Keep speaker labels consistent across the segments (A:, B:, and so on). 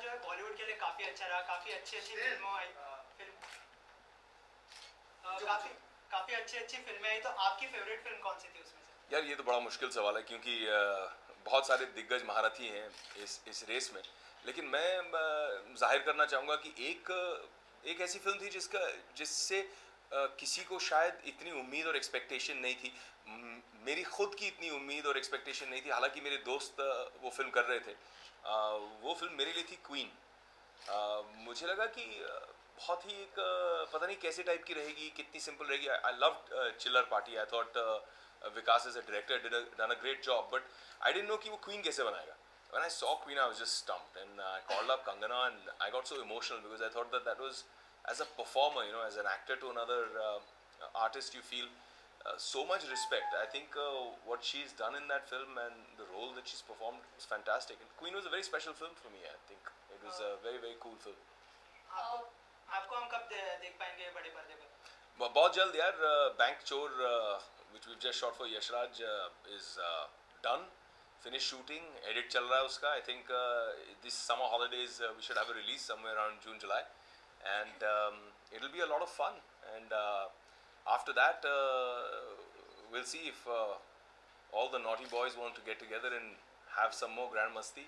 A: जो है बॉलीवुड के लिए काफ़ी अच्छा रहा, काफ़ी अच्छी अच्छी फिल्मों आई, काफ़ी काफ़ी अच्छी फिल्में आई। तो आपकी फेवरेट फिल्म कौन सी थी उसमें से?
B: यार ये तो बड़ा मुश्किल सवाल है क्योंकि बहुत सारे दिग्गज महारथी हैं इस रेस में, लेकिन मैं जाहिर करना चाहूँगा कि एक ऐसी फिल्म थी जिससे किसी को शायद इतनी उम्मीद और एक्सपेक्टेशन नहीं थी। मेरी खुद की इतनी उम्मीद और एक्सपेक्टेशन नहीं थी, हालांकि मेरे दोस्त वो फिल्म कर रहे थे। वो फिल्म मेरे लिए थी क्वीन। मुझे लगा कि बहुत ही एक पता नहीं कैसे टाइप की रहेगी, कितनी सिंपल रहेगी। I love Chillar Party. I thought Vikas as a director done a great job, but I didn't know कि वो क्वीन कैसे बनाएगा. When I saw Queen, I was just stumped, and I called up Kangana, and I got so emotional because I thought that was, as a performer, as an actor to another artist, you feel so much respect. I think what she's done in that film and the role that she's performed was fantastic. And Queen was a very special film for me. I think it was a very very cool film.
A: आपको हम कब देख पाएंगे बड़े पर्दे पर?
B: बहुत जल्द यार. बैंक चोर, which we've just shot for Yashraj, is done. Finished shooting, edit चल रहा है उसका. I think this summer holidays we should have a release somewhere around June, July, and it'll be a lot of fun. And after that, we'll see if all the naughty boys want to get together and have some more grand masti.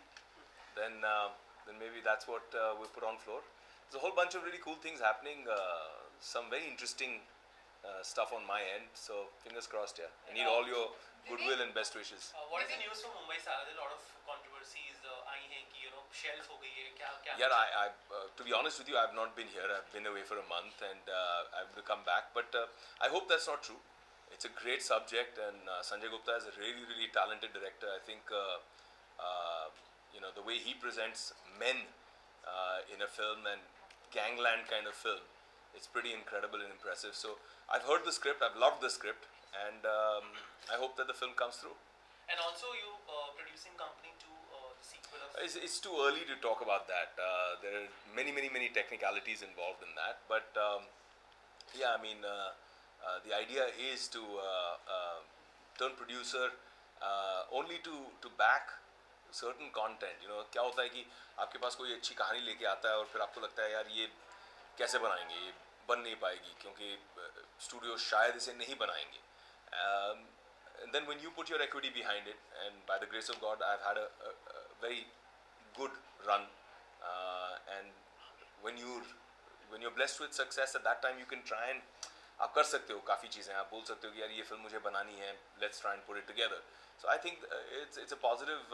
B: Then maybe that's what we put on floor. There's a whole bunch of really cool things happening. Some very interesting stuff on my end. So fingers crossed, yeah. I need all your goodwill and best wishes.
C: What is the news from Mumbai, sir? There's a lot of controversies आई हैं कि shelf हो गई है, क्या
B: Yeah, I to be honest with you, I've not been here. I've been away for a month, and I've come back. But I hope that's not true. It's a great subject, and Sanjay Gupta is a really really talented director. I think the way he presents men in a film and gangland kind of film, it's pretty incredible and impressive. So I've heard the script, I've loved the script, and I hope that the film comes through.
C: And also you producing company to the sequel of...
B: It's too early to talk about that. There are many technicalities involved in that, but yeah, I mean the idea is to turn producer only to back certain content. क्या होता है कि आपके पास कोई अच्छी कहानी लेके आता है और फिर आपको लगता है यार ये कैसे बनाएंगे, ये बन नहीं पाएगी क्योंकि स्टूडियो शायद इसे नहीं बनाएंगे. And then when you put your equity behind it, and by the grace of God, I've had a very good run. And when you're blessed with success, at that time you can try and आप कर सकते हो काफ़ी चीज़ें. आप बोल सकते हो कि यार ये फिल्म मुझे बनानी है, let's try and put it together. So I think it's a positive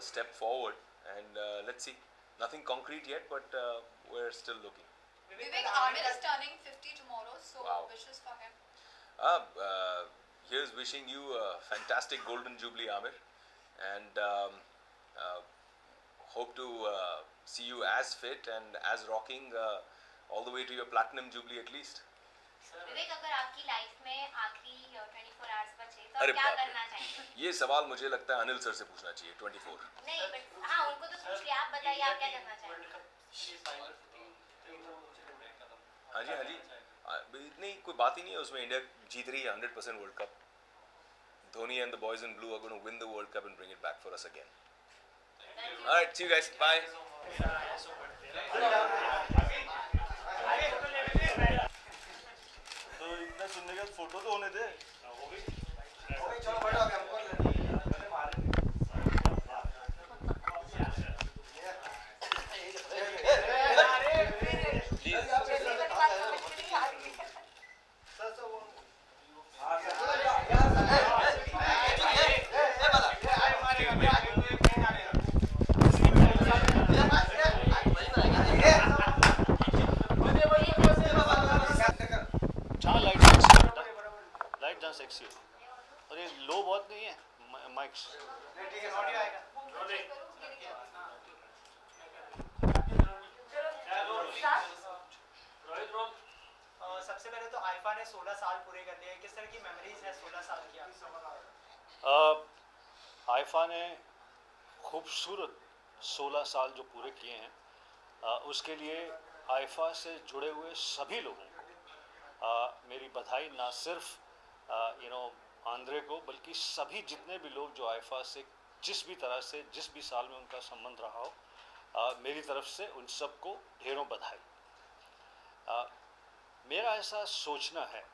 B: step forward, and let's see. Nothing concrete yet, but we're still looking.
D: Vivek, Amir is turning 50 tomorrow, so
B: wow.
D: Wishes for him.
B: Here's wishing you a fantastic golden jubilee, Amir, and hope to see you as fit and as rocking all the way to your platinum jubilee at least.
D: विवेक, अगर आपकी life में आखिरी 24 hours बचे तो आप क्या करना चाहेंगे?
B: ये सवाल मुझे लगता है अनिल सर से पूछना चाहिए. 24
D: नहीं, बट हाँ उनको तो पूछ लिया. आप बताइए आप क्या करना चाहेंगे?
B: हाँ जी नहीं, कोई बात ही नहीं है उसमें. इंडिया जीत रही है 100% world cup. Dhoni and the boys in blue are going to win the World Cup and bring it back for us again. All right, see you guys. Bye.
E: तो इतना सुनने के बाद फोटो तो होने दे.
A: चलो बैठो, अभी हमको
E: सेक्सी और ये लो बहुत नहीं है माइक्स.
A: ठीक है, ऑडियो आएगा. सबसे पहले तो आइफा ने 16 साल पूरे कर लिए. किस तरह की मेमोरीज है 16 साल की?
E: आइफा ने खूबसूरत 16 साल जो पूरे किए हैं, उसके लिए आइफा से जुड़े हुए सभी लोगों को मेरी बधाई. ना सिर्फ आंद्रे को, बल्कि सभी जितने भी लोग जो आइफा से जिस भी तरह से जिस भी साल में उनका संबंध रहा हो, मेरी तरफ से उन सबको ढेरों बधाई। मेरा ऐसा सोचना है,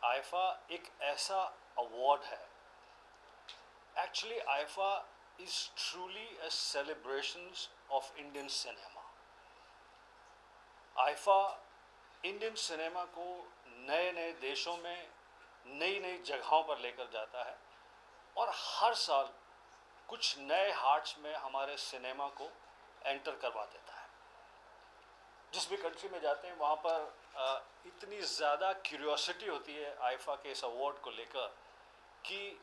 E: आईफा एक ऐसा अवार्ड है, actually IIFA is truly a celebration of Indian cinema. IIFA Indian cinema को नए नए देशों में नई नई जगहों पर लेकर जाता है और हर साल कुछ नए हार्ट्स में हमारे सिनेमा को एंटर करवा देता है। जिस भी कंट्री में जाते हैं वहाँ पर इतनी ज़्यादा क्यूरियोसिटी होती है आईफा के इस अवार्ड को लेकर कि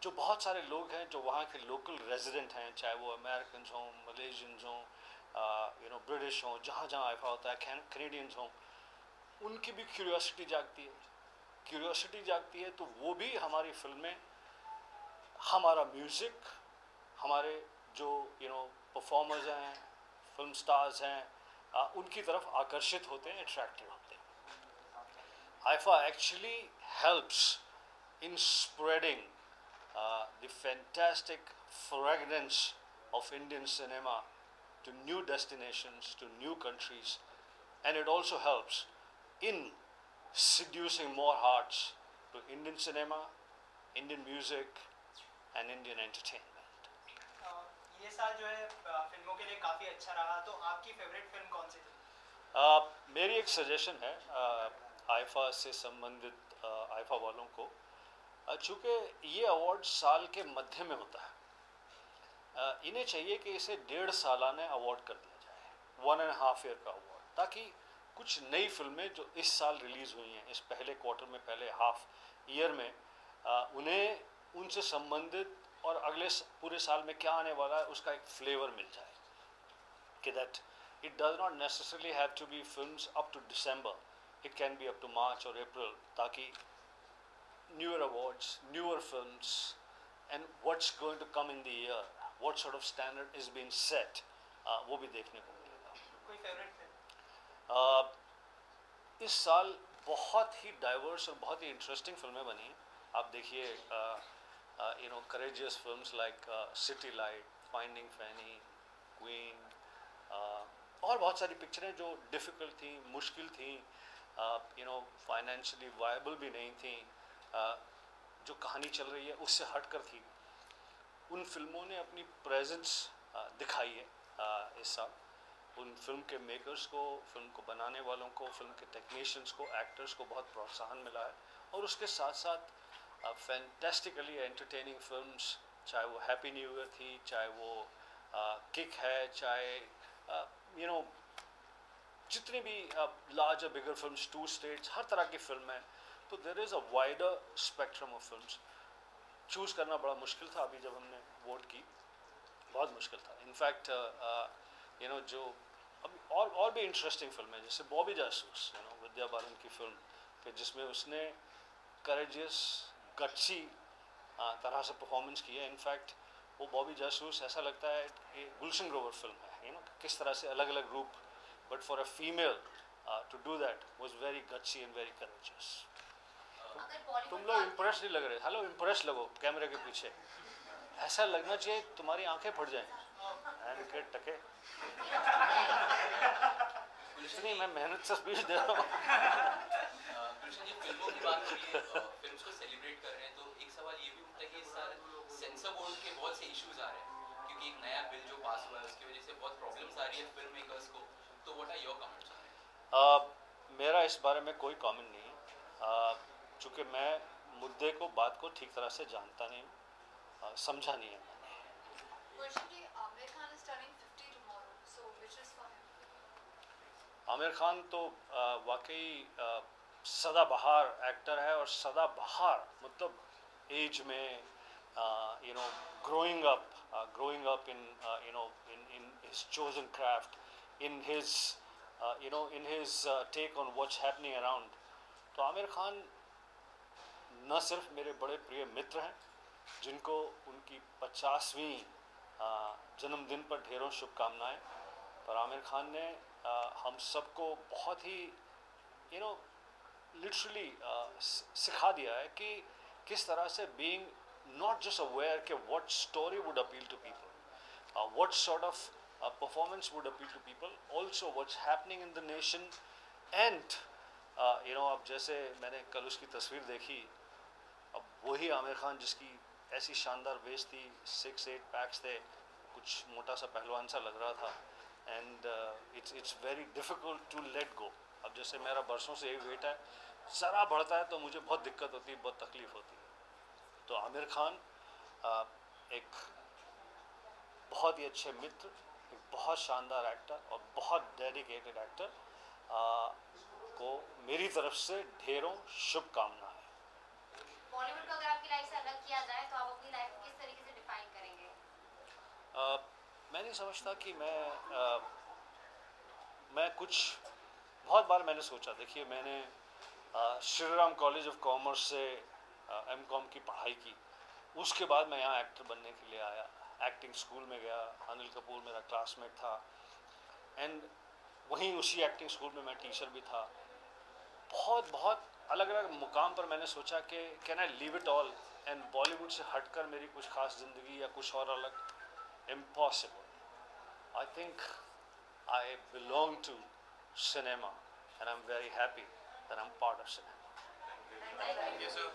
E: जो बहुत सारे लोग हैं जो वहाँ के लोकल रेजिडेंट हैं, चाहे वो अमेरिकन हों, मलेशियंस हों, ब्रिटिश हों, जहाँ जहाँ आईफा होता है, कैनेडियंस हों, उनकी भी क्यूरियोसिटी जागती है। क्यूरियोसिटी जागती है तो वो भी हमारी फिल्में, हमारा म्यूज़िक, हमारे जो परफॉर्मर्स हैं, फिल्म स्टार्स हैं, उनकी तरफ आकर्षित होते हैं, अट्रैक्टिव होते हैं। IIFA actually helps in spreading the fantastic fragrance of Indian cinema to new destinations, to new countries, and it also helps in seducing more hearts to Indian cinema, Indian music, and Indian entertainment.
A: ये साल जो है फिल्मों के लिए काफ़ी अच्छा रहा, तो आपकी फेवरेट फिल्म कौन सी थी?
E: मेरी एक सजेशन है आईफा से संबंधित आईफा वालों को, चूँकि ये अवार्ड साल के मध्य में होता है, इन्हें चाहिए कि इसे 1.5 सालाना अवार्ड कर दिया जाए, 1.5 ईयर का अवार्ड, ताकि कुछ नई फिल्में जो इस साल रिलीज़ हुई हैं, इस पहले क्वार्टर में, पहले हाफ ईयर में, उन्हें उनसे संबंधित और अगले पूरे साल में क्या आने वाला है उसका एक फ्लेवर मिल जाए, कि that it does not necessarily have to be films up to December, it can be up to March or April, ताकि newer awards, newer films, and what's going to come in the year, what sort of standard is being set, वो भी देखने को मिलेगा।
A: कोई favourite film?
E: इस साल बहुत ही डाइवर्स और बहुत ही इंटरेस्टिंग फिल्में बनी हैं। आप देखिए courageous films like City Light, Finding Fanny, Queen, और बहुत सारी पिक्चरें जो डिफ़िकल्ट थी, मुश्किल थी, फाइनेंशियली वायबल भी नहीं थी, जो कहानी चल रही है उससे हट कर थी। उन फिल्मों ने अपनी प्रेजेंस दिखाई है इस साल। उन फिल्म के मेकर्स को, फिल्म को बनाने वालों को, फिल्म के टेक्नीशियंस को, एक्टर्स को बहुत प्रोत्साहन मिला है, और उसके साथ साथ फैंटेस्टिकली एंटरटेनिंग फिल्म्स, चाहे वो हैप्पी न्यू ईयर थी, चाहे वो किक है, चाहे जितनी भी लार्जर बिगर फिल्म्स, 2 स्टेट्स, हर तरह की फिल्म है। तो there is a wider spectrum of films. Choose करना बड़ा मुश्किल था, अभी जब हमने वोट की बहुत मुश्किल था। इनफैक्ट जो अभी और भी इंटरेस्टिंग फिल्म है, जैसे बॉबी जासूस, विद्या बालन की फिल्म, कि जिसमें उसने करेजियस, गट्सी तरह से परफॉर्मेंस की है। इनफैक्ट वो बॉबी जासूस ऐसा लगता है कि गुलशन ग्रोवर फिल्म है, किस तरह से अलग अलग रूप, but for a female to do that was very gutsy and very courageous. तुम लोग इम्प्रेस नहीं लग रहे। हेलो, इम्प्रेस लगो कैमरे के पीछे, ऐसा लगना चाहिए तुम्हारी आंखें फट जाएं। के टके इतनी मैं मेहनत से स्पीच दे रहा हूँ।
F: कृष्ण जी, फिल्मों की बात हो रही है, फिल्म्स को सेलिब्रेट कर रहे हैं, तो एक सवाल ये भी उठता है कि इस साल सेंसर बोर्ड के बहुत से इश्यूज आ रहे हैं, क्योंकि एक नया बिल जो पास हुआ है उसकी वजह से बहुत प्रॉब्लम्स आ रही है फिल्म मेकर्स को। तो व्हाट आर योर कमेंट्स?
E: मेरा इस बारे में कोई कमेंट नहीं है, चूँकि मैं मुद्दे को, बात को ठीक तरह से जानता नहीं हूँ, समझा नहीं है मैंने। आमिर खान तो वाकई सदाबहार एक्टर है, और सदाबहार मतलब एज में growing up in in his chosen craft, in his take on what's happening around. तो आमिर खान न सिर्फ मेरे बड़े प्रिय मित्र हैं, जिनको उनकी 50वीं जन्मदिन पर ढेरों शुभकामनाएं, पर आमिर खान ने हम सबको बहुत ही लिटरली सिखा दिया है कि किस तरह से बीइंग not just aware कि what story would appeal to people, what sort of performance would appeal to people. Also, what's happening in the nation, and अब जैसे मैंने कल उसकी तस्वीर देखी, अब वही आमिर खान जिसकी ऐसी शानदार वेस्ट थी, 6-8 पैक्स थे, कुछ मोटा सा पहलवान सा लग रहा था, and it's very difficult to let go. अब जैसे मेरा बरसों से यही वेट है, ज़रा बढ़ता है तो मुझे बहुत दिक्कत होती है, बहुत तकलीफ़ होती है. तो आमिर खान एक बहुत ही अच्छे मित्र, एक बहुत शानदार एक्टर और बहुत डेडिकेटेड एक्टर को मेरी तरफ से ढेरों शुभकामनाएं.
D: बॉलीवुड को अगर आपकी लाइफ से अलग किया जाए तो आप अपनी लाइफ को किस तरीके से डिफाइन करेंगे?
E: मैं नहीं समझता कि मैं कुछ, बहुत बार मैंने सोचा, देखिए मैंने Shri Ram college of commerce से M.Com की पढ़ाई की, उसके बाद मैं यहाँ एक्टर बनने के लिए आया, एक्टिंग स्कूल में गया, अनिल कपूर मेरा क्लासमेट था, एंड वहीं उसी एक्टिंग स्कूल में मैं टीचर भी था. बहुत बहुत अलग अलग मुकाम पर मैंने सोचा कि can I leave it all and Bollywood से हटकर मेरी कुछ खास ज़िंदगी या कुछ और अलग, impossible. I think I belong to cinema and I am very happy that I am part of cinema.
B: Yes, sir.